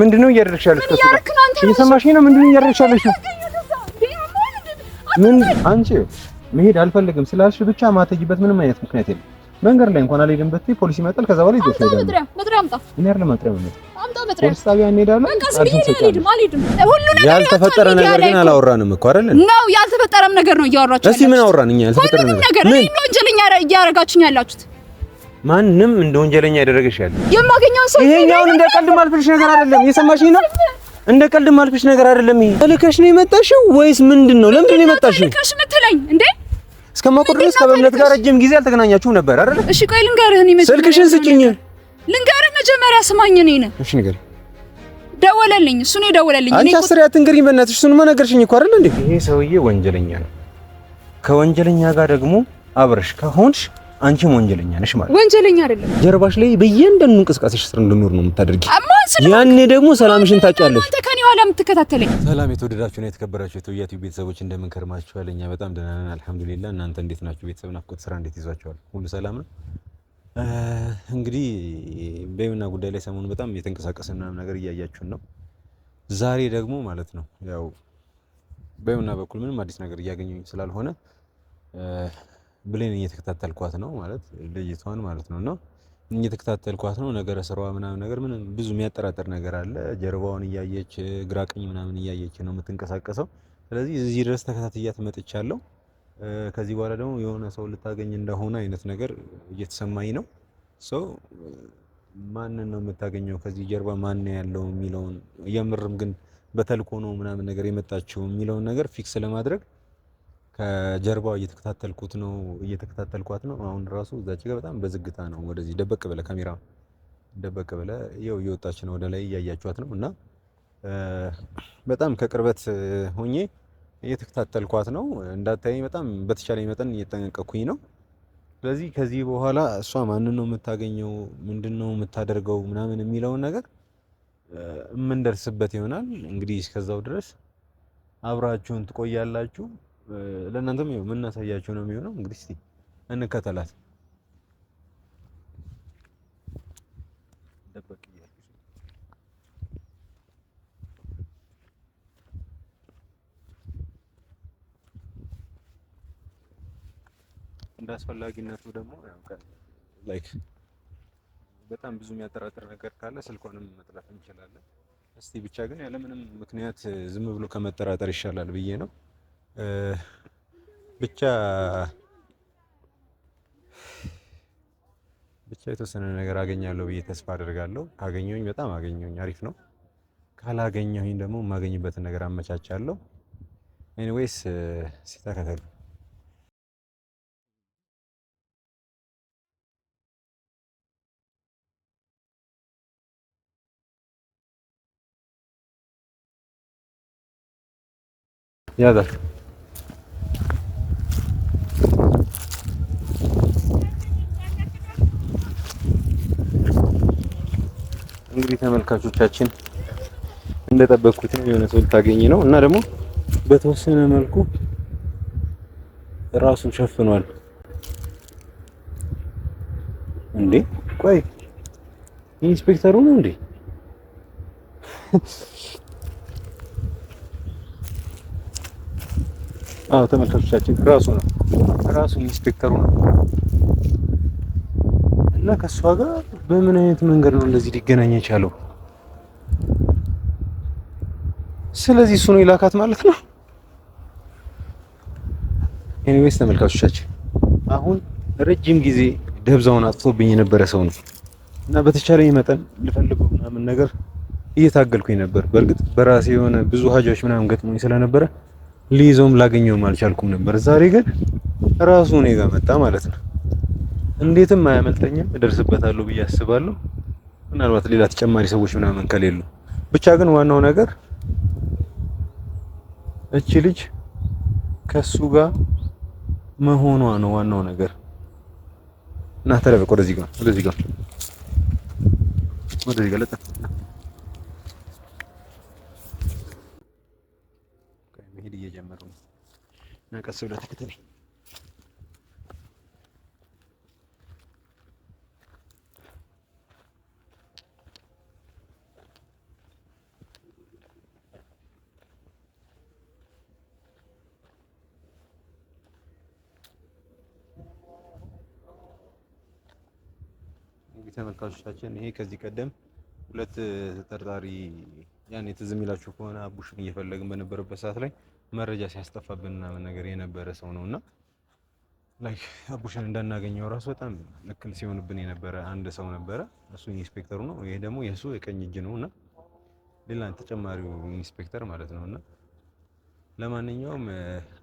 ምንድነው እያደረግሽ ያለሽ? እየሰማሽኝ ነው? ምንድነው እያደረግሽ ያለሽ? ምን አንቺ መሄድ አልፈልግም ስላልሽ ብቻ ማተጂበት ምንም አይነት ምክንያት የለም። መንገድ ላይ እንኳን አልሄድም ብትይ ፖሊስ ይመጣል። ከዛ በኋላ ይደርሳል። መጥሪያ አምጣ። እኔ አይደለም መጥሪያ ነው። አምጣ መጥሪያ። ፖሊስ ጣቢያ እንሄዳለን። አልሄድም። ሁሉ ነገር ያልተፈጠረ ነገር ግን አላወራንም እኮ አይደል? ነው ያልተፈጠረም ነገር ነው እያወራችሁ። እስቲ ምን አወራን እኛ? ያልተፈጠረ ነገር ምን ወንጀለኛ እያደረጋችሁኝ ያላችሁት? ማንም እንደ ወንጀለኛ ያደረገሽ ያለ የማገኘው ሰው ይሄኛውን እንደ ቀልድ ማልፈሽ ነገር አይደለም። እየሰማሽኝ ነው? እንደ ቀልድ ማልፈሽ ነገር አይደለም። ይሄ ተልከሽ ነው የመጣሽው ወይስ ምንድነው? ለምንድን ነው የመጣሽው? ተልከሽ ምትለኝ እንዴ? እስከማውቀው ድረስ ከበእምነት ጋር ረጅም ጊዜ አልተገናኛችሁም ነበር አይደል? እሺ ቆይ ልንገርህ። እኔ ስልክሽን ስጭኝ። ልንገርህ መጀመሪያ ስማኝ። እኔ ነኝ። እሺ ንገር። ደወለልኝ። እሱ ነው የደወለልኝ። አንቺ አስሪያት እንግሪኝ በእናትሽ። እሱንማ ነገርሽኝ እኮ አይደል እንዴ? ይሄ ሰውዬ ወንጀለኛ ነው። ከወንጀለኛ ጋር ደግሞ አብረሽ ከሆንሽ አንቺም ወንጀለኛ ነሽ ማለት። ወንጀለኛ አይደለም። ጀርባሽ ላይ በየእንደኑ እንቅስቃሴሽ ስር እንድኖር ነው የምታደርጊ። ያኔ ደግሞ ሰላምሽን ታጫለሽ። አንተ ከኔ ኋላ የምትከታተለኝ። ሰላም የተወደዳችሁና የተከበራችሁ የቶያቱ ቤተሰቦች እንደምን ከርማችኋል? እኛ በጣም ደህና ነን አልሐምዱሊላህ። እናንተ እንዴት ናችሁ? ቤተሰብ ናፍቆት፣ ስራ እንዴት ይዟችኋል? ሁሉ ሰላም ነው? እንግዲህ በይውና ጉዳይ ላይ ሰሞኑን በጣም የተንቀሳቀሰን ምናምን ነገር እያያችሁን ነው። ዛሬ ደግሞ ማለት ነው ያው በይውና በኩል ምንም አዲስ ነገር እያገኘሁኝ ስላልሆነ ብሌን እየተከታተልኳት ነው ማለት ልጅቷን ማለት ነውና እየተከታተልኳት ነው። ነገረ ስራዋ ምናምን ነገር ምንም ብዙ የሚያጠራጥር ነገር አለ። ጀርባውን እያየች ግራ ቀኝ ምናምን እያየች ነው የምትንቀሳቀሰው። ስለዚህ እዚህ ድረስ ተከታትያት መጥቻለሁ። ከዚህ በኋላ ደግሞ የሆነ ሰው ልታገኝ እንደሆነ አይነት ነገር እየተሰማኝ ነው። ሰው ማንን ነው የምታገኘው? ከዚህ ጀርባ ማን ያለው የሚለውን የምርም ግን በተልኮ ነው ምናምን ነገር የመጣችው የሚለውን ነገር ፊክስ ለማድረግ ከጀርባው እየተከታተልኳት ነው። አሁን ራሱ እዛች ጋር በጣም በዝግታ ነው ወደዚህ ደበቅ ብለ ካሜራ ደበቅ ብለ ይኸው እየወጣች ነው ወደ ላይ እያያችኋት ነው። እና በጣም ከቅርበት ሆኜ እየተከታተልኳት ነው። እንዳታየኝ በጣም በተቻለኝ መጠን እየተጠነቀቅኩኝ ነው። ስለዚህ ከዚህ በኋላ እሷ ማንን ነው የምታገኘው፣ ምንድነው የምታደርገው ምናምን የሚለውን ነገር የምንደርስበት ይሆናል። እንግዲህ እስከዛው ድረስ አብራችሁን ትቆያላችሁ። ለእናንተም ይኸው የምናሳያችሁ ነው የሚሆነው። እንግዲህ እስቲ እንከተላት። ደበቅ እንደ አስፈላጊነቱ ደግሞ ላይክ በጣም ብዙ የሚያጠራጥር ነገር ካለ ስልኳንም መጥላት እንችላለን። እስቲ ብቻ ግን ያለምንም ምክንያት ዝም ብሎ ከመጠራጠር ይሻላል ብዬ ነው። ብቻ የተወሰነ ነገር አገኛለሁ ብዬ ተስፋ አደርጋለሁ። ካገኘሁኝ በጣም አገኘሁኝ አሪፍ ነው። ካላገኘሁኝ ደግሞ የማገኝበትን ነገር አመቻቻለሁ። ኤኒዌይስ ሲተከተሉ ያዛ እንግዲህ ተመልካቾቻችን እንደጠበቅኩት ነው የሆነ ሰው ልታገኝ ነው እና ደግሞ በተወሰነ መልኩ ራሱን ሸፍኗል። እንዴ ቆይ ኢንስፔክተሩ ነው እንዴ? አዎ ተመልካቾቻችን ራሱ ኢንስፔክተሩ ነው እና ከሷ ጋር በምን አይነት መንገድ ነው እንደዚህ ሊገናኝ የቻለው? ስለዚህ እሱ ነው ይላካት ማለት ነው። ኤኒዌይስ ተመልካቾቻችን አሁን ረጅም ጊዜ ደብዛውን አጥቶብኝ የነበረ ሰው ነው እና በተቻለኝ መጠን ልፈልገው ምናምን ነገር እየታገልኩኝ ነበር። በእርግጥ በራሴ የሆነ ብዙ ሀጃዎች ምናምን ገጥሞኝ ስለነበረ ሊይዘውም ላገኘውም አልቻልኩም ነበር። ዛሬ ግን ራሱ እኔ ጋር መጣ ማለት ነው። እንዴትም አያመልጠኝም፣ እደርስበታለሁ ብዬ አስባለሁ። ምናልባት ሌላ ተጨማሪ ሰዎች ምናምን ከሌሉ ብቻ ግን ዋናው ነገር እቺ ልጅ ከሱ ጋር መሆኗ ነው ዋናው ነገር። እና ተረበቅ ወደዚህ ጋር ለጠፍ መሄድ እየጀመሩ ነው እና ቀስ ብለህ ተከተለኝ። ተመልካቾቻችን ይሄ ከዚህ ቀደም ሁለት ተጠርጣሪ ያኔ ትዝ የሚላችሁ ከሆነ አቡሽን እየፈለግን በነበረበት ሰዓት ላይ መረጃ ሲያስጠፋብን ምናምን ነገር የነበረ ሰው ነውና ላይክ አቡሽን እንዳናገኘው ራሱ በጣም እክል ሲሆንብን የነበረ አንድ ሰው ነበረ። እሱ ኢንስፔክተሩ ነው። ይሄ ደግሞ የሱ የቀኝ እጅ ነውና ሌላ ተጨማሪው ኢንስፔክተር ማለት ነውና ለማንኛውም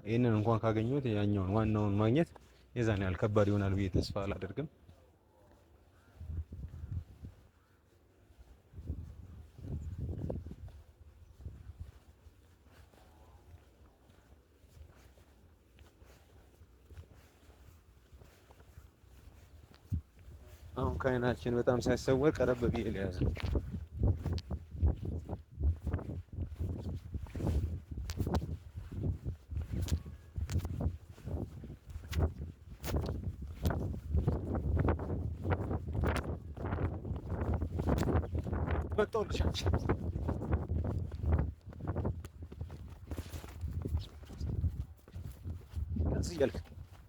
ይሄንን እንኳን ካገኘሁት ያኛውን ዋናውን ማግኘት የዛን ያህል ከባድ ይሆናል ብዬ ተስፋ አላደርግም። አሁን ከአይናችን በጣም ሳይሰወር ቀረብ ብዬ ልያዝ ነው። በጣውልሻችን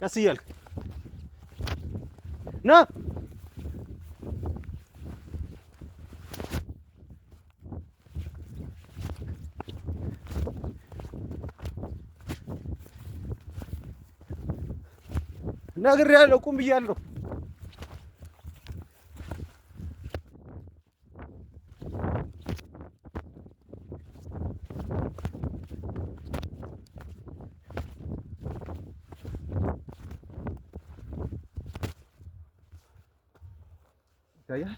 ቀስ እያልክ ና ነግሬያለሁ፣ ቁም ብያለሁ። ይታያል።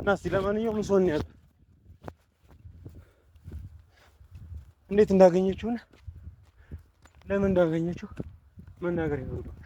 ናስቲ ለማንኛውም ሶን ያለ እንዴት እንዳገኘችውና ለምን እንዳገኘችው መናገር ይኖርባል።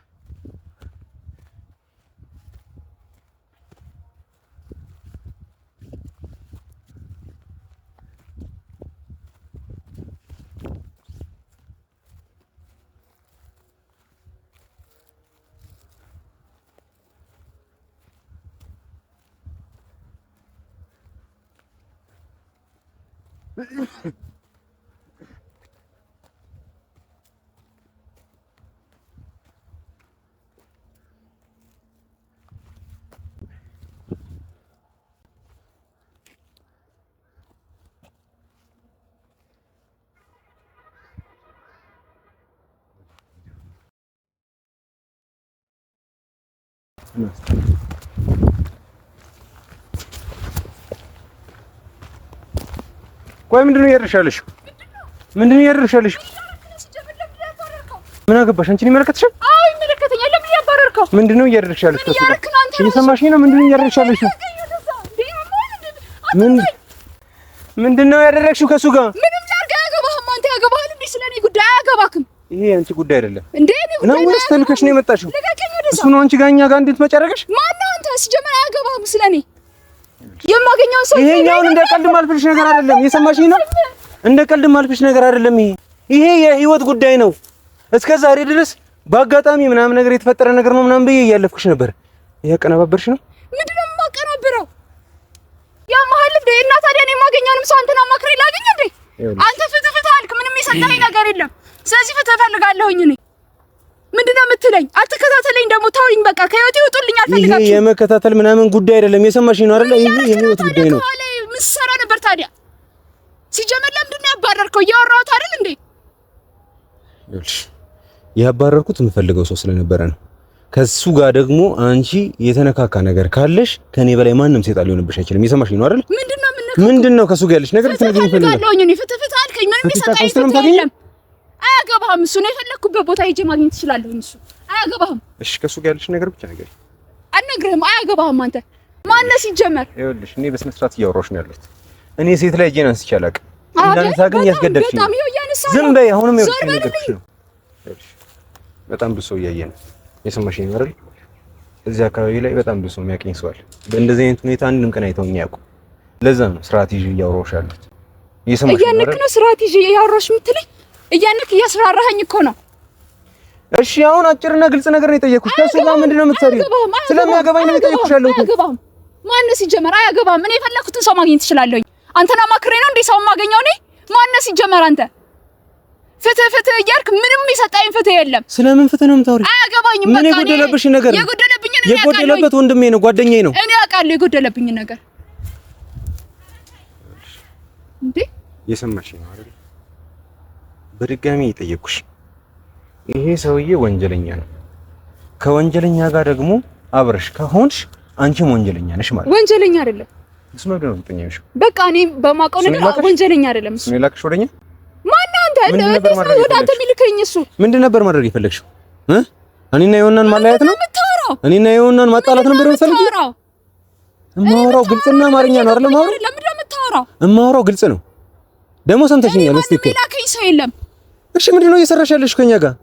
ቆይ ምንድነው ያደርሻለሽ? ምንድነው ያደርሻለሽ? ምን አገባሽ? አንቺን ይመለከትሻል? አዎ ይመለከተኛል። ለምን ያባረርከው? ምንድነው ያደርሻለሽ? እየሰማሽኝ ነው? ምንድነው ያደርሻለሽ? ምንድነው ያደረግሽው ከሱ ጋር? ምንም ላድርግ አያገባህም። አንተ ያገባሃል እንዴ? ስለኔ ጉዳይ አያገባክም። ይሄ አንቺ ጉዳይ አይደለም እንዴ? ነው ወይስ ተልከሽ ነው የመጣሽው? እሱ ነው አንቺ ጋር እኛ ጋር እንዴት መጨረግሽ? ማነው አንተ? ሲጀመር አያገባህም ስለኔ የማገኘው ሰው። ይሄኛውን እንደ ቀልድ ማልፍሽ ነገር አይደለም። የሰማሽኝ ነው? እንደ ቀልድ ማልፍሽ ነገር አይደለም። ይሄ የህይወት ጉዳይ ነው። እስከ ዛሬ ድረስ በአጋጣሚ ምናምን ነገር የተፈጠረ ነገር ነው ምናምን ብዬ እያለፍኩሽ ነበር። ያቀነባበርሽ ነው። ምንድነው የማቀናብረው? ያ መሀል እንደ እና ታዲያ እኔ የማገኘውንም ሰው አንተና ማክሬ ላገኝ እንዴ? አንተ ፍትህ አልክ። ምንም የሰጠኸኝ ነገር የለም። ስለዚህ ፍትህ እፈልጋለሁኝ እኔ። ምንድነው የምትለኝ? አትከታተለኝ ደግሞ ተውኝ። በቃ ከህይወቴ ውጡልኝ። አልፈልጋችሁም። ይሄ የመከታተል ምናምን ጉዳይ አይደለም። የሰማሽኝ ነው አይደል? ይሄ የህይወት ጉዳይ ነው። ምን ሰራ ነበር ታዲያ? ሲጀመር ለምንድን ነው ያባረርከው? እያወራሁት አይደል እንዴ? ይኸውልሽ ያባረርኩት የምፈልገው ሰው ስለነበረ ነው። ከሱ ጋር ደግሞ አንቺ የተነካካ ነገር ካለሽ ከኔ በላይ ማንም ሴጣን ሊሆንብሽ አይችልም። የሰማሽኝ ነው አይደል? ምንድነው ከሱ ጋር ያለሽ ነገር? ልትነግሪኝ እፈልጋለሁ። እኔ ፍትህ አልከኝ። ምንም የሰጠኸኝ የለም። አያገባህም። እሱ ነው የፈለኩበት ቦታ ሄጄ ማግኘት እችላለሁ። እሱ አያገባህም። እሺ ከሱ ጋር ያለሽ ነገር ብቻ ነገር አልነግርህም። አያገባህም። አንተ ማነህ ሲጀመር? ይኸውልሽ እኔ በስነ ስርዓት እያወራሁሽ ነው ያለሁት። እኔ ሴት ላይ እጄን አንስቼ አላውቅም። እንዳንሳ ግን ያስገደድሽኝ። ዝም በይ። አሁንም ይኸውልሽ በጣም ብዙ ሰው እያየ ነው። የሰማሽኝ አይደል? እዚህ አካባቢ ላይ በጣም ብዙ ሰው የሚያቀኝ ሰው አለ። በእንደዚህ አይነት ሁኔታ አንድም ቀን አይተውኝ አያውቁም። ለዛ ነው ስርዓት ይዤ እያወራሁሽ ያለሁት። እያነክ ነው ስርዓት ይዤ እያወራሁሽ የምትለኝ? እያነክ እያስራራኸኝ እኮ ነው። እሺ አሁን አጭርና ግልጽ ነገር ነው የጠየኩሽ። ከሱ ጋር ምንድነው የምትሰሪው? ስለሚያገባኝ ነው የጠየኩሽ ያለሁት። አያገባም። ማነው ሲጀመር? አያገባም። እኔ የፈለኩትን ሰው ማግኘት እችላለሁ። አንተና ማክሬ ነው እንዴ ሰው ማገኘው? እኔ ማነው ሲጀመር? አንተ ፍትህ እያልክ ምንም የሰጠኸኝ ፍትህ የለም። ስለምን ፍትህ ነው የምታወሪው? አያገባኝም። ምን የጎደለብሽ ነገር? የጎደለበት ወንድሜ ነው ጓደኛዬ ነው። እኔ አውቃለሁ የጎደለብኝ ነገር እንዴ። የሰማሽ ነው አይደል? በድጋሚ የጠየኩሽ ይሄ ሰውዬ ወንጀለኛ ነው። ከወንጀለኛ ጋር ደግሞ አብረሽ ከሆንሽ አንቺም ወንጀለኛ ነሽ ማለት። ወንጀለኛ አይደለም እሱ ነው ደግሞ ተጠኛሽ። በቃ እኔ በማውቀው ነገር ወንጀለኛ አይደለም እሱ። እኔ ላክሽ ወደኛ ማነው አንተ? ወደ አንተ የሚልከኝ እሱ ምንድን ነበር ማድረግ የፈለግሽው? እኔና የሆናን ማለያየት ነው? እኔና የሆናን ማጣላት ነበር የምፈልገው? እማወራው ግልጽና አማርኛ ነው አይደል? እማወራው ግልጽ ነው። ደግሞ ሰምተሽኛል። እስቲ ላከኝ ሰው የለም። እሺ ምንድን ነው እየሰራሽ ያለሽ ከኛ ጋር?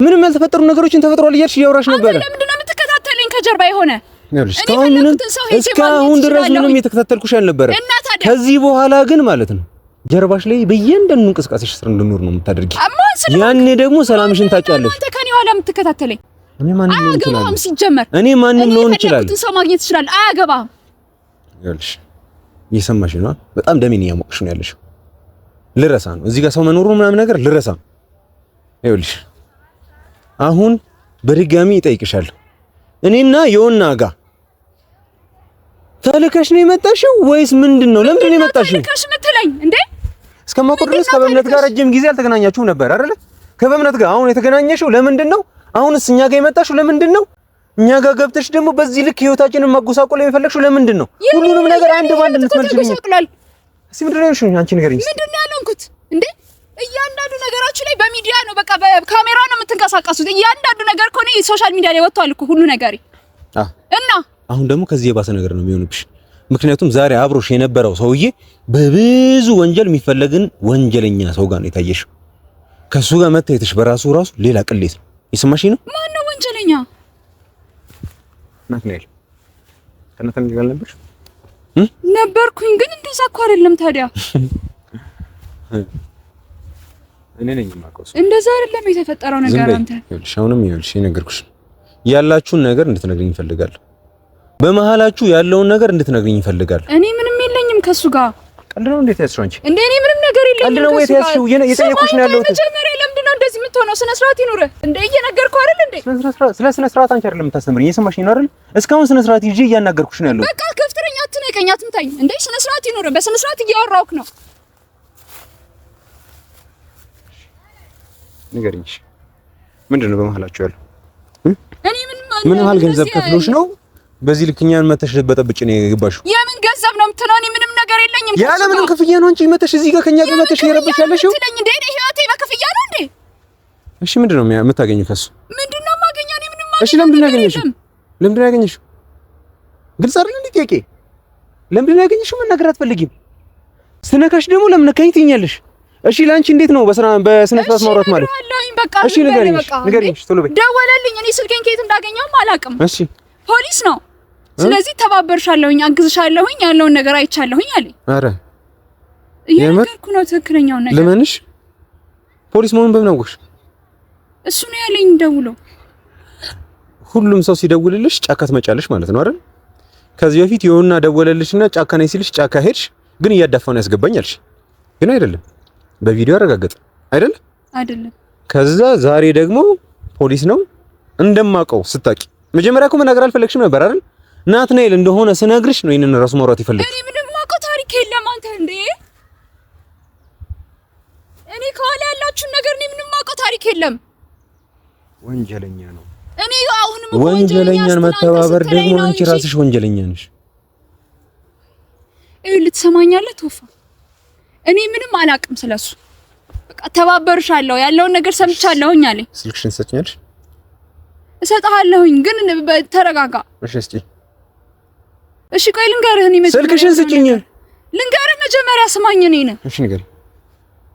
ምንም ያልተፈጠሩ ነገሮችን ተፈጥሯል እያልሽ እያወራሽ ነበር። ለምንድን ነው የምትከታተለኝ ከጀርባ የሆነ? እስካሁን ድረስ ምንም የተከታተልኩሽ አልነበረ። ከዚህ በኋላ ግን ማለት ነው ጀርባሽ ላይ በእያንዳንዱ እንቅስቃሴሽ ስር እንድኖር ነው የምታደርጊ። ያኔ ደግሞ ሰላምሽን ታጫለሽ። አንተ ከኔ ኋላ የምትከታተለኝ እኔ ማንንም ነው አያገባም። ሲጀመር እኔ ማንንም ነው ይችላል ሰው ማግኘት ይችላል። አያገባም። ይኸውልሽ እየሰማሽ ነው። በጣም ደሜን እያሞቅሽ ነው ያለሽው። ልረሳ ነው እዚህ ጋር ሰው መኖሩ ምናምን ነገር ልረሳ ነው። ይኸውልሽ አሁን በድጋሚ እጠይቅሻለሁ። እኔና የሆና ጋር ተልከሽ ነው የመጣሽው ወይስ ምንድነው? ለምንድን ነው የመጣሽው? ተልከሽ ምትለኝ እንዴ? እስከማውቀው ድረስ ከበእምነት ጋር ረጅም ጊዜ አልተገናኛችሁም ነበር አይደል? ከበእምነት ጋር አሁን የተገናኘሽው ለምንድን ነው? አሁንስ እኛ ጋር የመጣሽው ለምንድን ነው? እኛ ጋር ገብተሽ ደግሞ በዚህ ልክ ህይወታችንን ማጎሳቆል የፈለግሽው ለምንድን ነው? ሁሉንም ነገር አንድ ባንድ እንድትመልሽልኝ። እስኪ ምንድን ነው ያልሽው? አንቺ ንገሪኝ። ምንድን ነው ያልኩት እንዴ? እያንዳንዱ ነገራችሁ ላይ በሚዲያ ነው፣ በቃ በካሜራ ነው የምትንቀሳቀሱት። እያንዳንዱ ነገር እኮ ነው ሶሻል ሚዲያ ላይ ወጥቷል እኮ ሁሉ ነገር። እና አሁን ደግሞ ከዚህ የባሰ ነገር ነው የሚሆንብሽ። ምክንያቱም ዛሬ አብሮሽ የነበረው ሰውዬ በብዙ ወንጀል የሚፈለግን ወንጀለኛ ሰው ጋር ነው የታየሽው። ከሱ ጋር መታየትሽ በራሱ ሌላ ቅሌት ነው። የሰማሽ ነው? ማን ነው ወንጀለኛ? ናትናኤል ከናትናኤል ጋር ነበርሽ? ነበርኩኝ፣ ግን እንደዛ እኮ አይደለም። ታዲያ እኔ ነኝ የማውቀው። እንደዛ አይደለም የተፈጠረው ነገር። አንተ ይኸውልሽ፣ አሁንም ይኸውልሽ የነገርኩሽ ያላችሁን ነገር እንድትነግሪኝ እፈልጋለሁ። በመሃላችሁ ያለውን ነገር እንድትነግሪኝ እፈልጋለሁ። እኔ ምንም የለኝም ከሱ ጋር። ቀልድ ነው እንዴት ያስሽው አንቺ? እንዴ እኔ ምንም ነገር የለኝም። ቀልድ ነው እንዴት ያስሽው? የጠየኩሽ ነው ያለሁት። መጀመሪያ ለምንድን ነው እንደዚህ የምትሆነው? ስነ ስርዓት ይኑር እንዴ! እየነገርኩህ አይደል እንዴ? ስነ ስርዓት አንቺ አይደለም የምታስተምሪኝ። እየሰማሽኝ ነው አይደል? እስካሁን ስነ ስርዓት ይዤ እያናገርኩሽ ነው ያለሁት። በቃ ከፍትረኛ አትነቀኝ፣ አትምታኝ እንዴ! ስነ ስርዓት ይኑር። በስነ ስርዓት እያወራሁህ ነው። ንገሪኝ፣ ምንድን ነው በመሃላችሁ ያለው? እኔ ምን ያህል ገንዘብ ከፍሎሽ ነው በዚህ ልክኛን መተሽ በጠብጭ ነው የገባሽው? የምን ገንዘብ ነው የምትለው? እኔ ምንም ነገር የለኝም። ያለ ምንም ክፍያ ነው እንጂ መተሽ እዚህ ጋር ከኛ ጋር መተሽ እየረበሽ ያለሽው። ህይወቴ በክፍያ ነው እንዴ? እሺ ምንድን ነው የምታገኘው ከሱ? ምንድን ነው የማገኘው? እኔ ምንም እሺ ለምንድን ነው ያገኘሽው? ለምንድን ነው ያገኘሽው? ግልጽ አይደል እንዴ ጥያቄ? ለምንድን ነው ያገኘሽው? መናገር አትፈልጊም? ስነካሽ ደግሞ ለምን ነካኝ ትይኛለሽ? እሺ ላንቺ እንዴት ነው በስነ ስርዓት ማውራት ማለት? እሺ ንገሪኝ ቶሎ በይ። ደወለልኝ። እኔ ስልኬን ከየት እንዳገኘውም አላውቅም። እሺ ፖሊስ ነው። ስለዚህ ተባበርሻለሁኝ፣ አግዝሻለሁኝ፣ ያለውን ነገር አይቻለሁኝ አለኝ። አረ የነገርኩ ነው ትክክለኛውን ነገር። ለምንሽ ፖሊስ መሆኑን በምን አወቅሽ? እሱ ነው ያለኝ ደውሎ። ሁሉም ሰው ሲደውልልሽ ጫካ ትመጫለሽ ማለት ነው አይደል? ከዚህ በፊት የሆነና ደወለልሽና ጫካ ነኝ ሲልሽ ጫካ ሄድሽ፣ ግን እያዳፋው ነው ያስገባኝ አልሽ። ግን አይደለም፣ በቪዲዮ አረጋገጠ አይደለም። ከዛ ዛሬ ደግሞ ፖሊስ ነው እንደማውቀው ስታቂ። መጀመሪያ እኮ መናገር አልፈለግሽም ነበር አይደል? ናትናኤል እንደሆነ ስነግርሽ ነው ይሄንን ራሱ ማውራት ይፈልግ። እኔ ምንም የማውቀው ታሪክ የለም። አንተ እንዴ እኔ ከኋላ ያላችሁን ነገር እኔ ምንም የማውቀው ታሪክ የለም። ወንጀለኛ ነው። እኔ አሁንም ወንጀለኛን መተባበር ደግሞ አንቺ ራስሽ ወንጀለኛ ነሽ። ልትሰማኛለህ ቶፋ? እኔ ምንም አላውቅም ስለሱ። በቃ ተባበርሻለሁ፣ ያለውን ነገር ሰምቻለሁኝ አለኝ። ስልክሽን ሰጥኛለሽ? እሰጥሃለሁኝ፣ ግን ተረጋጋ። እሺ እስኪ እሺ ቆይ ልንገርህ። እኔ መጀመሪያ ስልክሽን ስጭኝ። ልንገርህ መጀመሪያ ስማኝ። እኔ ነኝ። እሺ ንገሪ።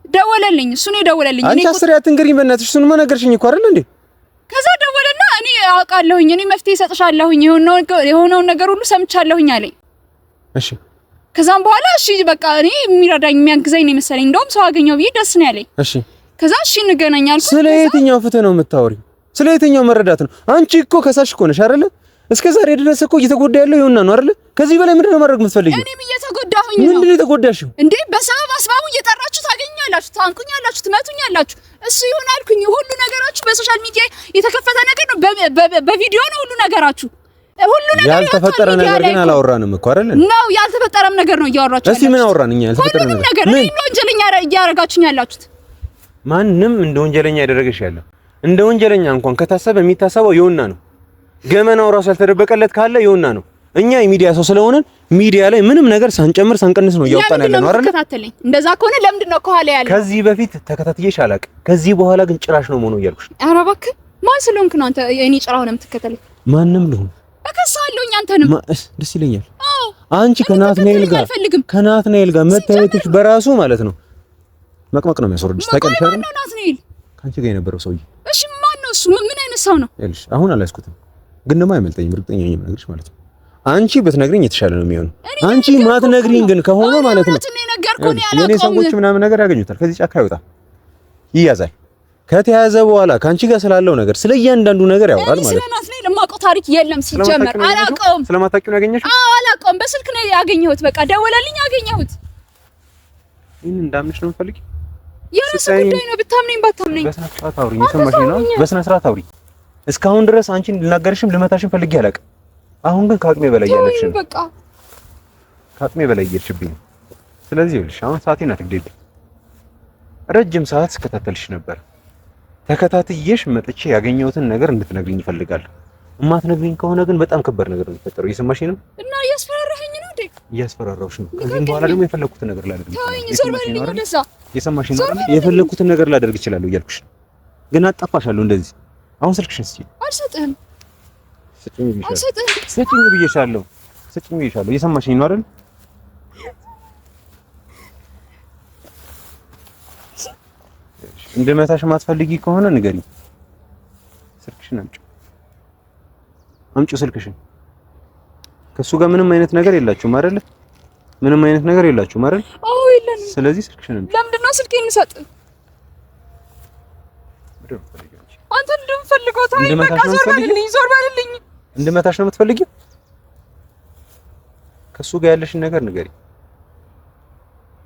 ደወለልኝ፣ እሱ ነው የደወለልኝ። አንቺ አስር አትንገሪኝ በእናትሽ። እሱንማ ነገርሽኝ እኮ አይደል እንዴ? ከዛ ደወለና እኔ አውቃለሁኝ እኔ መፍትሄ እሰጥሻለሁኝ የሆነውን ነገር ሁሉ ሰምቻለሁኝ አለኝ። እሺ ከዛም በኋላ እሺ በቃ እኔ የሚረዳኝ የሚያግዘኝ ነው መሰለኝ እንደውም ሰው አገኘው ብዬ ደስ ነው ያለኝ። እሺ ከዛ እሺ እንገናኛለን። ስለ የትኛው ፍትህ ነው የምታወሪው? ስለ የትኛው መረዳት ነው? አንቺ እኮ ከሳሽ እኮ ነሽ አይደለ? እስከ ዛሬ ድረስ እኮ እየተጎዳ ያለው ይሁንና ነው አይደለ? ከዚህ በላይ ምንድን ነው ማድረግ የምትፈልጊው? እኔም እየተጎዳሁኝ ነው። ምንድን ነው የተጎዳሽው እንዴ? በሰበብ አስባቡ እየጠራችሁ ታገኛላችሁ፣ ታንቁኛላችሁ፣ ትመቱኛላችሁ። እሱ ይሁን አልኩኝ። ሁሉ ነገራችሁ በሶሻል ሚዲያ የተከፈተ ነገር ነው፣ በቪዲዮ ነው ሁሉ ነገራችሁ። ሁሉ ነገር ያልተፈጠረ ነገር ግን አላወራንም እኮ አይደለ? ነው ያልተፈጠረም ነገር ነው እያወራችሁ። እስቲ ምን አወራን እኛ? ያልተፈጠረ ነገር ምን ወንጀለኛ እያረጋችሁኝ ያላችሁት? ማንም እንደ ወንጀለኛ ያደረገሽ ያለው እንደ ወንጀለኛ እንኳን ከታሰበ የሚታሰበው ይሁንና ነው። ገመናው ራሱ ያልተደበቀለት ካለ ይሁንና ነው። እኛ የሚዲያ ሰው ስለሆነን ሚዲያ ላይ ምንም ነገር ሳንጨምር ሳንቀንስ ነው እያወጣን ያለ ነው አይደል? ተከታተለኝ። እንደዛ ከሆነ ለምንድን ነው ከኋላ ያለው? ከዚህ በፊት ተከታትዬሽ አላውቅም። ከዚህ በኋላ ግን ጭራሽ ነው መሆኑ እያልኩሽ። ኧረ እባክህ ማን ስለሆንክ ነው አንተ እኔ ጭራው ነው የምትከተለኝ? ማንም ልሁን እከሳለሁኝ አንተንም። ደስ ይለኛል። አንቺ ከናትናኤል ጋር መታየትሽ በራሱ ማለት ነው መቅመቅ ነው የሚያስወርድሽ። ታውቂያለሽ አይደል? ናትናኤል ካንቺ ጋር የነበረው ሰውዬ። እሺ ማን ነው እሱ? ምን አይነት ሰው ነው? ይኸውልሽ አሁን አላስኩትም፣ ግን ደግሞ አይመልጠኝም። እርግጠኛ ነኝ የምነግርሽ ማለት ነው። አንቺ ብትነግሪኝ የተሻለ ነው የሚሆነው። አንቺ ማትነግሪኝ ግን ከሆነ ማለት ነው የኔ ሰዎች ምናምን ነገር ያገኙታል። ከዚህ ጫካ ይወጣል፣ ይያዛል። ከተያዘ በኋላ ካንቺ ጋር ስላለው ነገር ስለ እያንዳንዱ ነገር ያወራል ማለት ነው። ስለ ናትናኤል የማውቀው ታሪክ የለም ሲጀመር። አላውቀውም። ስለማታውቂው ነው ያገኘሽው? አዎ አላውቀውም። በስልክ ነው ያገኘሁት። በቃ ደወለልኝ፣ አገኘሁት። ይሄን እንዳምንሽ ነው የምፈልጊው? የራስ ጉዳይ ነው። ብታምነኝ ባታምነኝ በስነ ስርዓት አውሪኝ። የሰማሽኝ ነው? በስነ ስርዓት አውሪኝ። እስካሁን ድረስ አንቺን ልናገርሽም ልመታሽም ፈልጌ አላውቅም። አሁን ግን ከአቅሜ በላይ ያለሽ ነው። በቃ ከአቅሜ በላይ እየሄድሽብኝ ነው። ስለዚህ ይኸውልሽ አሁን ሰዓቴን አትግደልኝ። ረጅም ሰዓት ስከታተልሽ ነበር። ተከታትዬሽ መጥቼ ያገኘሁትን ነገር እንድትነግሪኝ እፈልጋለሁ። እማትነግሪኝ ከሆነ ግን በጣም ከባድ ነገር ነው የሚፈጠረው። እየሰማሽኝ ነው? እና እያስፈራራኸኝ ነው እንዴ? እያስፈራራሁሽ ነው። ከዚህ በኋላ ደግሞ የፈለኩትን ነገር ላደርግ እየሰማሽኝ ነው? የፈለኩትን ነገር ላደርግ እችላለሁ እያልኩሽ ነው። ግን አጣፋሻለሁ እንደዚህ። አሁን ስልክሽን ስጪኝ። አልሰጥህም። ስጪኝ ብዬሻለሁ። ስጪኝ ብዬሻለሁ። እየሰማሽኝ ነው አይደል? እንደመታሽ ማትፈልጊ ከሆነ ንገሪኝ። ስልክሽን አምጪው ስልክሽን። ከሱ ጋር ምንም አይነት ነገር የላችሁም አይደል? ምንም አይነት ነገር የላችሁም አይደል? አዎ የለንም። ስለዚህ ስልክሽን አምጪው። ለምንድን ነው ስልኬን እንሰጥ? አንተ እንደምፈልገው ታይ በቃ ዞር በልልኝ። እንደመታሽ ነው የምትፈልጊው? ከሱ ጋር ያለሽን ነገር ንገሪኝ።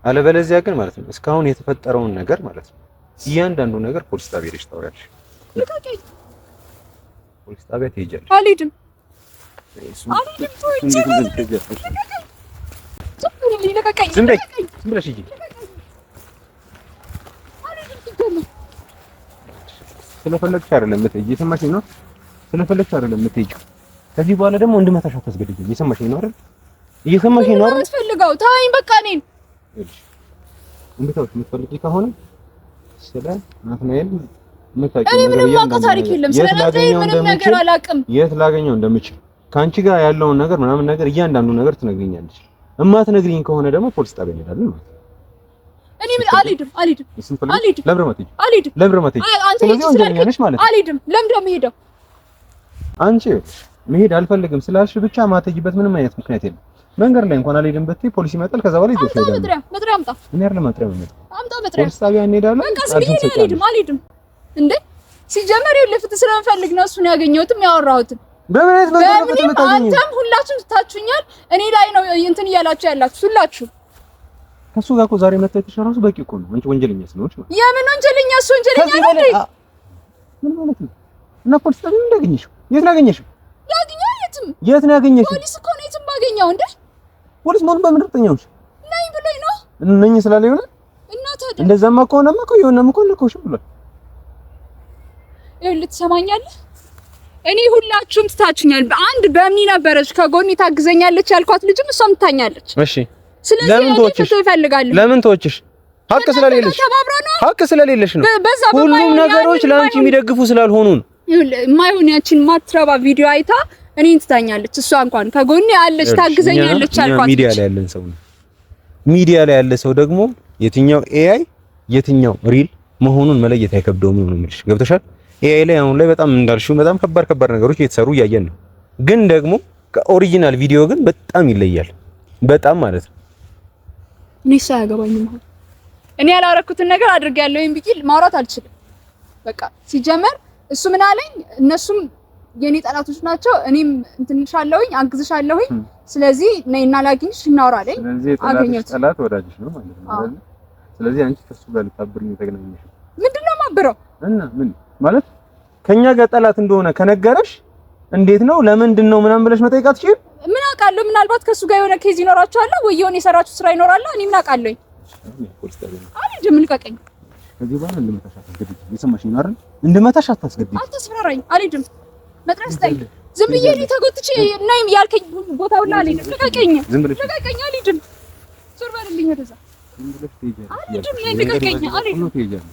አለበለዚያ ግን ማለት ነው እስካሁን የተፈጠረውን ነገር ማለት ነው እያንዳንዱ ነገር ፖሊስ ጣቢያ ሄደሽ ታወሪያለሽ። ፖሊስ ጣቢያ ትሄጃለሽ። አልሄድም። ዝም ብለሽ ሂጂ። ስለፈለግሽ አይደለም የምትሄጂ። እየሰማሽኝ ነው? ስለፈለግሽ አይደለም የምትሄጂው። ከዚህ በኋላ ደግሞ እንድመታሽ አታስገድጂኝ። እየሰማሽኝ ነው አይደል? እየሰማሽኝ ነው አይደል? አስፈልጋው ታይኝ በቃ እኔን እንድታውሽ የምትፈልጊ ከሆነ ስለ ናትናኤል እኔ ምንም ማውቀው ታሪክ የለም። ስለ ናትናኤል ምንም ነገር አላውቅም። የት ላገኘው እንደምችል ካንቺ ጋር ያለውን ነገር ምናምን ነገር እያንዳንዱ ነገር ትነግሪኛለሽ። እማትነግሪኝ ከሆነ ደግሞ ፖሊስ ጣቢያ እንሄዳለን ማለት ነው። እኔ አልሄድም። ስለዚህ ወንጀለኛ ነሽ ማለት ነው። አልሄድም። ለምን ደግሞ ሄደው አንቺ መሄድ አልፈልግም ስላልሽ ብቻ ማተጅበት ምንም አይነት ምክንያት የለም። መንገድ ላይ እንኳን አልሄድም ብትይ ፖሊስ ይመጣል። ከዛ በኋላ ይዘሽ ሄዳለሽ። መጥሪያ አምጣ። እኔ አይደለም መጥሪያ አምጣ። ፖሊስ ጣቢያ እንሄዳለን። አልሄድም እንዴ ሲጀመር ለፍትህ ስለምፈልግ ነው እሱን ያገኘሁትም ያወራሁትም። በምን አንተም ሁላችሁም ትታችሁኛል። እኔ ላይ ነው እንትን እያላችሁ ያላችሁ ሁላችሁ። ከሱ ጋር እኮ ዛሬ መታየትሽ ራሱ በቂ እኮ ነው። አንቺ ወንጀለኛ ስለሆንሽ ማለት የምን ወንጀለኛ? እሱ ወንጀለኛ ነው እንዴ? ምን ማለት ነው? እና ፖሊስ ጣቢያ እንዳገኘሽው የት ላገኘሽው? የት ነው ያገኘሽው? ፖሊስ እኮ ነው የትም ባገኘው እንዴ? ፖሊስ ማን በምን እርግጠኛውሽ? ነኝ ብሎኝ ነው ነኝ ስላለ ይሆናል። እና ታዲያ እንደዛማ ከሆነማ እኮ የሆነም እኮ ልኮሽ ብሏል። ይኸውልህ ትሰማኛለህ? እኔ ሁላችሁም ትታችኛል። አንድ በእምኒ ነበረች ከጎኔ ታግዘኛለች ያልኳት ልጅም እሷም ትታኛለች። እሺ ለምን ተወችሽ? ለምን ተወችሽ? ሀቅ ስለሌለሽ ነው። ሁሉም ነገሮች ለአንቺ የሚደግፉ ስላልሆኑ ነው። የማይሆን ያቺን ማትረባ ቪዲዮ አይታ እኔን ትታኛለች። እሷ እንኳን ከጎኔ አለች ታግዘኛለች ያልኳት ሚዲያ ላይ ያለን ሰው ነው። ሚዲያ ላይ ያለ ሰው ደግሞ የትኛው ኤአይ የትኛው ሪል መሆኑን መለየት አይከብደውም ነው የምልሽ። ገብቶሻል? ኤአይ ላይ አሁን ላይ በጣም እንዳልሽው በጣም ከባድ ነገሮች እየተሰሩ እያየን ነው። ግን ደግሞ ከኦሪጂናል ቪዲዮ ግን በጣም ይለያል። በጣም ማለት ነው። እኔ ሳያገባኝም እኔ ያላረኩትን ነገር አድርጌያለሁኝ ብዬ ማውራት አልችልም። በቃ ሲጀመር እሱ ምን አለኝ፣ እነሱም የኔ ጠላቶች ናቸው፣ እኔም እንትንሻለሁኝ አግዝሻለሁኝ፣ ስለዚህ ነይና ላግኝሽ እናወራለን። ስለዚህ ጠላት ወዳጅሽ ነው ማለት ነው አይደል? ስለዚህ አንቺ ከሱ ጋር ልታብሪኝ ተገናኘሽ። ምንድነው ማብረው እና ምን ማለት ከኛ ጋር ጠላት እንደሆነ ከነገረሽ እንዴት ነው ለምንድን ነው ምናምን ብለሽ መጠየቅ አትችይም? ምን አውቃለሁ፣ ምናልባት ከሱ ጋር የሆነ ኬዝ ይኖራችኋል ወይ የሆነ የሰራችሁ ስራ ይኖራል። እኔ ምን አውቃለሁ? አልሄድም፣ ልቀቀኝ። ከዚህ በኋላ እንድመታሽ አታስገድጂ። የሰማሽኝ አይደል? እንድመታሽ አታስገድጂ። አታስፈራራኝ። አልሄድም። መጥረስ ታይ ዝም ብዬ እኔ ተጎትቼ ነይም ያልከኝ ቦታው ላይ አልሄድም። ልቀቀኝ፣ ልቀቀኝ። አልሄድም። ዞር በልልኝ ወደዛ። አልሄድም፣ ልቀቀኝ። አልሄድም።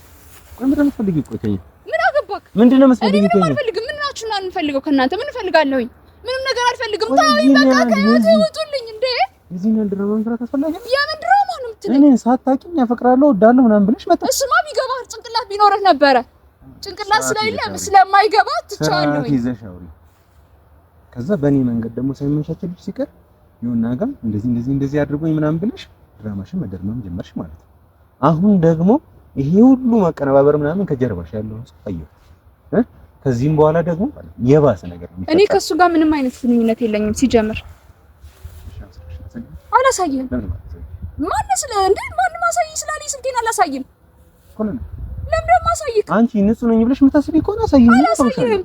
ምን አገባክ? ምንድነው መስፈልግ? እኔ ምንም አልፈልግም። ምን ናችሁ እና እንፈልገው ከእናንተ ምን እፈልጋለሁኝ? ምንም ነገር አልፈልግም። ታውኝ በቃ ከህይወቴ ውጡልኝ። እንዴ የዚህን ድራማ መስራት አስፈላጊ ነው? የምን ድራማ ነው የምትለኝ? እኔ ሳታውቂኝ ያፈቅራለሁ እወዳለሁ ምናምን ብለሽ መጣ። እሱማ ቢገባህ ጭንቅላት ቢኖርህ ነበረ። ጭንቅላት ስለማይገባ ትቻለሁ። ይዘሽ አውሪ። ከዛ በእኔ መንገድ ደግሞ ሳይመቻችልሽ ሲቀር ይሁንና ጋር እንደዚህ አድርጎኝ ምናምን ብለሽ ድራማሽን መደርመም ጀመርሽ ማለት ነው። አሁን ደግሞ ይሄ ሁሉ ማቀነባበር ምናምን ከጀርባሽ ያለው ሰው አየሁ። ከዚህም በኋላ ደግሞ የባሰ ነገር ነው። እኔ ከሱ ጋር ምንም አይነት ግንኙነት የለኝም። ሲጀምር አላሳየም። ማንም አሳይ ስላለኝ ስልኬን አላሳይም። ለምን ደግሞ አሳይክ? አንቺ ንጹህ ነኝ ብለሽ የምታስቢ ከሆነ አሳይኝ። አላሳይም።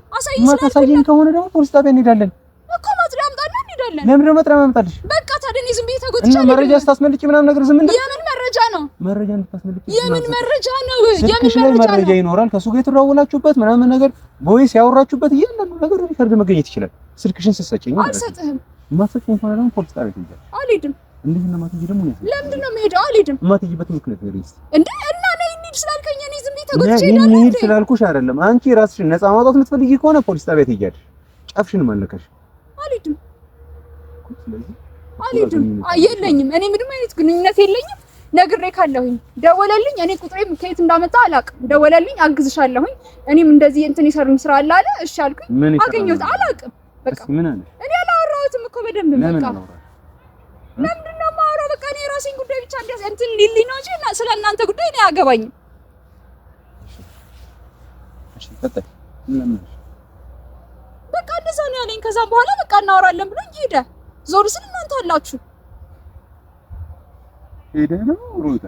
ማታሳይኝ ከሆነ ደግሞ ፖሊስ ጣቢያ እንሄዳለን እኮ። ማጥሪያ አምጣና እንሄዳለን። ለምን ደግሞ ማጥሪያ ማምጣልሽ? በቃ ታዲያ እኔ ዝም ብዬ ተጎትቻለሁ። እና መረጃ ስታስመልጪ ምናምን ነገር ዝም እንደ የምን መረጃ ነው? መረጃ እንድታስመልጪ የምን መረጃ ነው? የምን መረጃ ይኖራል? ከሱ ጋር የተደዋወላችሁበት ምናምን ነገር ቦይስ ያወራችሁበት እያንዳንዱ ነገር ሪከርድ መገኘት ይችላል። ስልክሽን ስትሰጪኝ አልሰጥህም። ማሰጪኝ ከሆነ ደግሞ ፖሊስ ጣቢያ ትሄጃለሽ። አልሄድም። እንዴት ነው ማትሄጂ? ደግሞ ነው ለምንድን ነው የምሄደው? አልሄድም። የማትሄጂበት ምክንያት ንገሪኝ እንዴ። እና ነይ እንሂድ ስላልከኝ እኔ ዝም ብዬ ተጎትቼ እሄዳለሁ። እንሂድ ስላልኩሽ አይደለም። አንቺ ራስሽን ነፃ ማውጣት የምትፈልጊ ከሆነ ፖሊስ ጣቢያ ትሄጃለሽ። ጫፍሽን ማለከሽ። አልሄድም። አልሄድም። የለኝም። እኔ ምንም አይነት ግንኙነት የለኝም። ነግሬ ካለሁኝ ደወለልኝ። እኔ ቁጥሬም ከየት እንዳመጣ አላውቅም። ደወለልኝ፣ አግዝሻለሁኝ። እኔም እንደዚህ እንትን ይሰሩኝ ስራ አለ አለ። እሺ አልኩኝ። አገኘሁት። አላውቅም። በቃ ምን አለ? እኔ አላወራሁትም እኮ በደንብ። በቃ ለምንድን ነው የማወራው? በቃ እኔ የራሴን ጉዳይ ብቻ እንትን ሊልኝ ነው እንጂ ስለ እናንተ ጉዳይ እኔ አያገባኝም። እሺ ቀጥል። በቃ እንደዛ ነው ያለኝ። ከዛም በኋላ በቃ እናወራለን ብሎኝ ሄደ። ዞር ስል እናንተ አላችሁ። ሄደ ነው ሩታ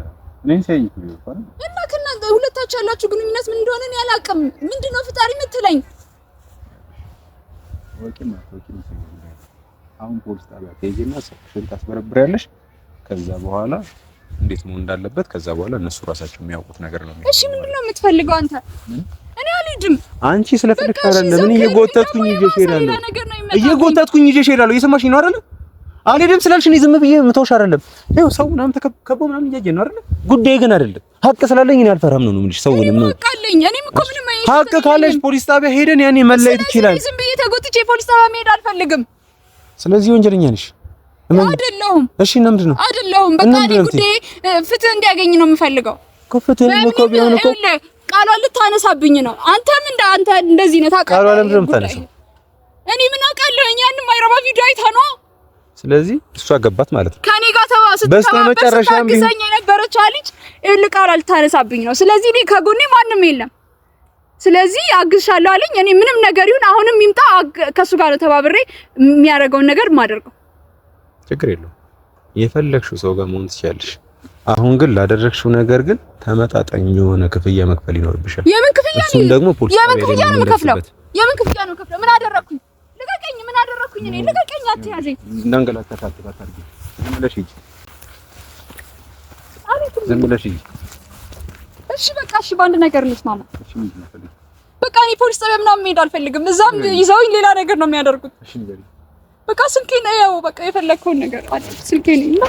ነኝ ሳይኝ ይባል እና ከእናንተ ሁለታችሁ ያላችሁ ግንኙነት ምን እንደሆነ እኔ አላውቅም። ምንድነው ፍጣሪ የምትለኝ? ወቂም አሁን ፖሊስ ጣቢያ ትሄጂና ስልክሽን ታስበረብሪያለሽ። ከዛ በኋላ እንዴት መሆን እንዳለበት ከዛ በኋላ እነሱ ራሳቸው የሚያውቁት ነገር ነው። እሺ ምንድነው የምትፈልገው አንተ? እኔ አልሄድም። አንቺ ስለፈለግሽ አይደለም። እኔ እየጎተትኩኝ ይዤሽ እሄዳለሁ። እየጎተትኩኝ ይዤሽ እሄዳለሁ። እየሰማሽኝ ነው አይደል? አልሄድም ስላልሽ እኔ ዝም ብዬ የምተውሽ አይደለም። ይኸው ሰው ምናምን ተከቦ ምናምን እያየን ነው አይደል? ጉዳይ ግን አይደለም። ሀቅ ስላለኝ እኔ አልፈራም ነው የምልሽ። ሰው ምንም ነው እኔም እኮ ምንም ሀቅ ካለሽ ፖሊስ ጣቢያ ሄደን ያኔ መለየት ይችላል። ዝም ብዬ ተጎትቼ ፖሊስ ጣቢያ መሄድ አልፈልግም። ስለዚህ ወንጀለኛ ነሽ። አይደለሁም። እሺ እና ምንድን ነው? አይደለሁም። በቃ እኔ ጉዳይ ፍትህ እንዲያገኝ ነው የምፈልገው። ፍትህ እኮ ቢሆን እኮ ቃሏን ልታነሳብኝ ነው። አንተም አንተ እንደዚህ ነው ታውቃለህ። ቃሏን ለምንድን ነው የምታነሳው? እኔ ምን አውቃለሁ? ያንን ማይረባ ቪዲዮ አይታ ነው። ስለዚህ እሷ ገባት ማለት ነው። ከኔ ጋር በስተመጨረሻም ቢሆን የነበረች ልጅ ቃሏን ልታነሳብኝ ነው። ስለዚህ እኔ ከጎኔ ማንም የለም። ስለዚህ አግዝሻለሁ አለኝ። እኔ ምንም ነገር ይሁን አሁንም ይምጣ ከሱ ጋር ነው ተባብሬ የሚያደርገውን ነገር ማደርገው። ችግር የለውም። የፈለግሽው ሰው ጋር መሆን ትችያለሽ። አሁን ግን ላደረግሽው ነገር ግን ተመጣጣኝ የሆነ ክፍያ መክፈል ይኖርብሻል። የምን ክፍያ ነው? እሱም ደግሞ ፖሊስ የምን ክፍያ ነው የምከፍለው? የምን ክፍያ ነው የምከፍለው? ምን አደረኩኝ? ልቀቀኝ! ምን አደረኩኝ? እኔ ልቀቀኝ! አትያዘኝ! እንዳንገላታሽ አታርጊ። ዝም ብለሽ ሂጂ። ዝም ብለሽ ሂጂ። እሺ በቃ እሺ፣ በአንድ ነገር እንስማማ። እሺ ምንድን ነው ፈልጊ? በቃ እኔ ፖሊስ ጣቢያ ምናምን መሄድ አልፈልግም። እዛም ይዘውኝ ሌላ ነገር ነው የሚያደርጉት። እሺ ንገሪ። በቃ ስልኬን ያው በቃ የፈለግከውን ነገር አለ ስልኬን እና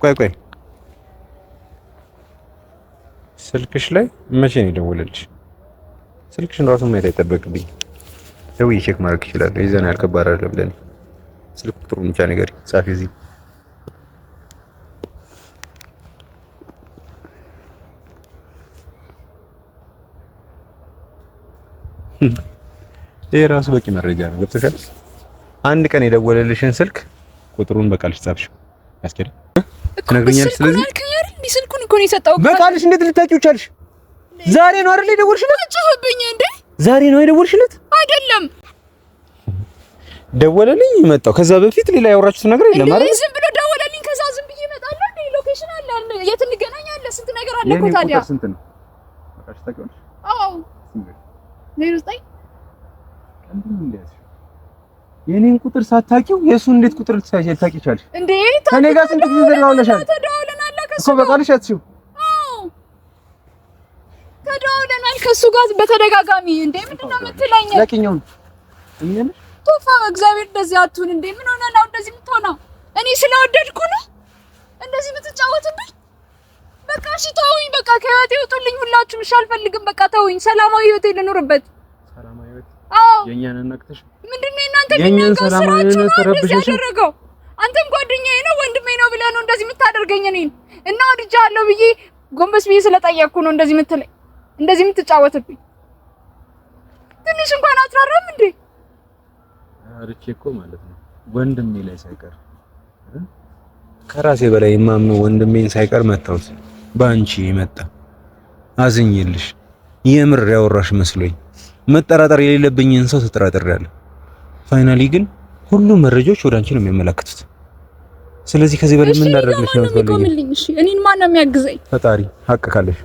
ቆይ ስልክሽ ላይ መቼ ነው የደወለልሽ? ስልክሽን ራሱ ማየት አይጠበቅብኝ። ደውዬ ቼክ ማድረግ ይችላል። ይዘን ያልከባድ አይደለም ለኔ። ስልክ ቁጥሩን ብቻ ንገሪ። ጻፊ እዚህ ይሄ ራሱ በቂ መረጃ ነው። ገብቶሻል? አንድ ቀን የደወለልሽን ስልክ ቁጥሩን በቃልሽ ጻፍሽ ያስኬድ ትነግሪኛለሽ። ስለዚህ ስልኩን እኮ ነው የሰጠው። በቃልሽ እንዴት ልታውቂው ቻልሽ? ዛሬ ነው አይደል የደወልሽለት? አጭሁብኝ እንዴ? ዛሬ ነው የደወልሽለት? አይደለም ደወለልኝ መጣው። ከዛ በፊት ሌላ ያወራችሁት ነገር የለም አይደል? ዝም ብሎ ደወለልኝ። ከዛ ዝም ብዬ እመጣለሁ እንዴ? ሎኬሽን አለ፣ የት እንገናኛለን? ስንት ነገር አለ እኮ ታዲያ። ስንት ነው በቃሽ? ታውቂዋለሽ? አዎ 09 የኔን ቁጥር ሳታውቂው የእሱን እንዴት ቁጥር ልታውቂ ቻልሽ እንዴ? ከኔ ጋር ስንት ጊዜ ተደዋውለሻል እኮ በቃልሽ አትሽው። ተደዋውለናል ከሱ ጋር በተደጋጋሚ። እንዴ ምንድነው የምትለኝ? ለቂኛው እኛን ቶፋ እግዚአብሔር እንደዚህ አትሁን እንዴ! ምን ሆነ ነው እንደዚህ የምትሆነው? እኔ ስለወደድኩ ነው እንደዚህ የምትጫወትብኝ? በቃ እሺ ተውኝ፣ በቃ ከህይወቴ ውጡልኝ ሁላችሁም። እሺ አልፈልግም፣ በቃ ተውኝ። ሰላማዊ ህይወቴ ልኖርበት። ሰላማዊ ህይወት? አዎ። የኛን እናክተሽ ምንድነው እናንተ የሚናገረው? ስራችሁ እንደዚህ ያደረገው? አንተም ጓደኛዬ ነው ወንድሜ ነው ብለህ ነው እንደዚህ የምታደርገኝ እኔን እና ወድጃለሁ ብዬ ጎንበስ ብዬ ስለጠየቅኩ ነው እንደዚህ የምትለኝ፣ እንደዚህ የምትጫወትብኝ? ትንሽ እንኳን አትራራም እንዴ? አርቼ እኮ ማለት ነው ወንድሜ ላይ ሳይቀር ከራሴ በላይ የማምነው ወንድሜን ሳይቀር መታውት ባንቺ መጣ። አዝኝልሽ የምር ያወራሽ መስሎኝ መጠራጠር የሌለብኝን ሰው ተጠራጥሬያለሁ። ፋይናሊ ግን ሁሉም መረጃዎች ወደ አንቺ ነው የሚያመለክቱት። ስለዚህ ከዚህ በላይ ምን እንዳደረግልሽ ነው የምትፈልጊው? እሺ እኔን ማን ነው የሚያግዘኝ? ፈጣሪ ሀቅ ካለሽ፣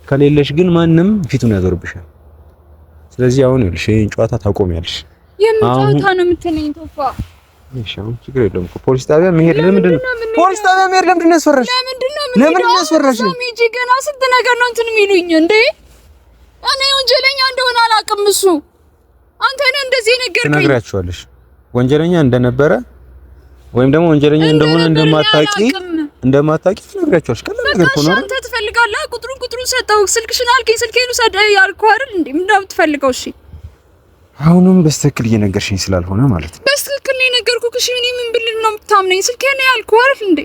ከሌለሽ ግን ማንም ፊቱን ያዞርብሻል። ስለዚህ አሁን ይኸውልሽ ይሄን ጨዋታ ታቆሚያለሽ። የምን ጨዋታ ነው የምትለኝ ቶፋ? እሺ አሁን ችግር የለውም እኮ ፖሊስ ጣቢያ መሄድ ለምንድን ነው? ፖሊስ ጣቢያ መሄድ ለምንድን ነው ያስፈራሽ? ለምንድን ነው ያስፈራሽ? ሶሚጂ ገና ስንት ነገር ነው እንትን የሚሉኝ እንዴ? እኔ ወንጀለኛ እንደሆነ አላውቅም። እሱ አንተ ነህ እንደዚህ ነገርከኝ። ትነግራቸዋለሽ ወንጀለኛ እንደነበረ ወይም ደግሞ ወንጀለኛ እንደሆነ እንደማታውቂ ትነግራቸዋለሽ። ቀላል ነገር እኮ ነው። አንተ ትፈልጋለህ? ቁጥሩን ሰጠው። ስልክሽን አልከኝ። ስልኬን ውሰድ ያልኩህ አይደል እንዴ? ምንድን ነው የምትፈልገው? እሺ አሁንም በስትክክል እየነገርሽኝ ስላልሆነ ማለት ነው። በስትክክል ነው የነገርኩህ። እሺ እኔ ምን ብል ነው የምታምነኝ? ስልኬን ነው ያልኩህ አይደል እንዴ?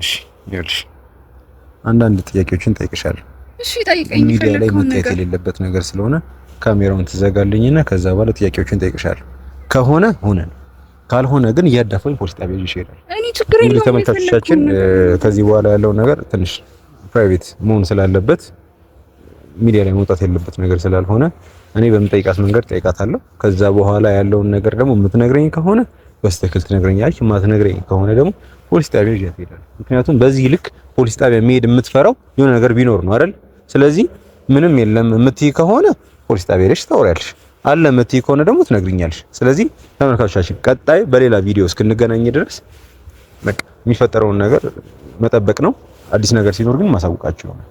እሺ ይኸውልሽ አንዳንድ ጥያቄዎችን ጠይቅሻለሁ። እሺ ጠይቀኝ። ሚዲያ ላይ መታየት የሌለበት ነገር ስለሆነ ካሜራውን ትዘጋልኝና ከዛ በኋላ ጥያቄዎችን ጠይቅሻለሁ። ከሆነ ሆነ፣ ካልሆነ ግን እያዳፈኝ ፖሊስ ጣቢያ ይሽራል። እኔ ችግር የለውም። ተመልካቾቻችን ከዚህ በኋላ ያለው ነገር ትንሽ ፕራይቬት መሆን ስላለበት ሚዲያ ላይ መውጣት የሌለበት ነገር ስላልሆነ እኔ በምጠይቃት መንገድ ጠይቃታለሁ። ከዛ በኋላ ያለውን ነገር ደግሞ የምትነግረኝ ከሆነ በስተክል ትነግረኛለች፣ የማትነግረኝ ከሆነ ደግሞ ፖሊስ ጣቢያ ይዣት እሄዳለሁ። ምክንያቱም በዚህ ልክ ፖሊስ ጣቢያ መሄድ የምትፈራው የሆነ ነገር ቢኖር ነው አይደል? ስለዚህ ምንም የለም የምትይ ከሆነ ፖሊስ ጣቢያ ሄደሽ ታወሪያለሽ፣ አለ የምትይ ከሆነ ደግሞ ትነግሪኛለሽ። ስለዚህ ተመልካቾቻችን ቀጣይ በሌላ ቪዲዮ እስክንገናኝ ድረስ በቃ የሚፈጠረውን ነገር መጠበቅ ነው። አዲስ ነገር ሲኖር ግን ማሳወቃችሁ ነው።